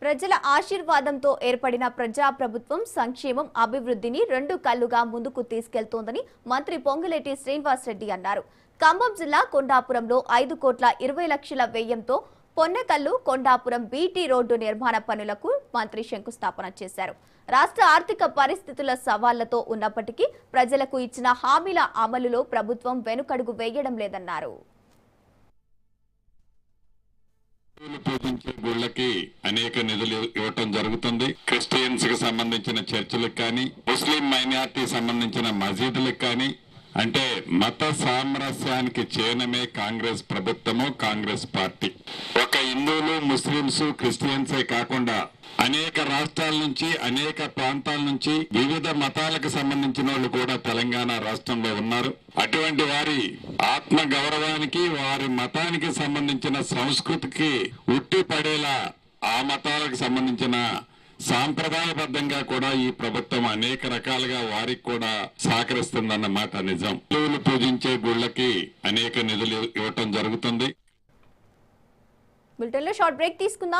ప్రజల ఆశీర్వాదంతో ఏర్పడిన ప్రజాప్రభుత్వం సంక్షేమం అభివృద్ధిని రెండు కళ్లుగా ముందుకు తీసుకెళ్తోందని మంత్రి పొంగులేటి శ్రీనివాసరెడ్డి అన్నారు. ఖమ్మం జిల్లా కొండాపురంలో 5,20,00,000 వ్యయంతో పొన్నకల్లు కొండాపురం బీటీ రోడ్డు నిర్మాణ పనులకు మంత్రి శంకుస్థాపన చేశారు. రాష్ట్ర ఆర్థిక పరిస్థితుల సవాళ్లతో ఉన్నప్పటికీ ప్రజలకు ఇచ్చిన హామీల అమలులో ప్రభుత్వం వెనుకడుగు వేయడం లేదన్నారు. పూజించే గుళ్ళకి అనేక నిధులు ఇవ్వటం జరుగుతుంది. క్రిస్టియన్స్ కి సంబంధించిన చర్చిలకు కానీ, ముస్లిం మైనార్టీ సంబంధించిన మసీదులకు కానీ, అంటే మత సామరస్యానికి చేనమే కాంగ్రెస్ ప్రభుత్వము, కాంగ్రెస్ పార్టీ. ఒక హిందువులు, ముస్లింస్, క్రిస్టియన్సే కాకుండా అనేక రాష్ట్రాల నుంచి, అనేక ప్రాంతాల నుంచి వివిధ మతాలకు సంబంధించిన వాళ్ళు కూడా తెలంగాణ రాష్ట్రంలో ఉన్నారు. అటువంటి వారి ఆత్మ గౌరవానికి, వారి మతానికి సంబంధించిన సంస్కృతికి ఉట్టి పడేలా ఆ మతాలకు సంబంధించిన సాంప్రదాయబద్ధంగా కూడా ఈ ప్రభుత్వం అనేక రకాలుగా వారికి కూడా సహకరిస్తుందన్నమాట నిజం. హిందువులు పూజించే గుళ్ళకి అనేక నిధులు ఇవ్వటం జరుగుతుంది. బులెటిన్లో షార్ట్ బ్రేక్ తీసుకుందాం.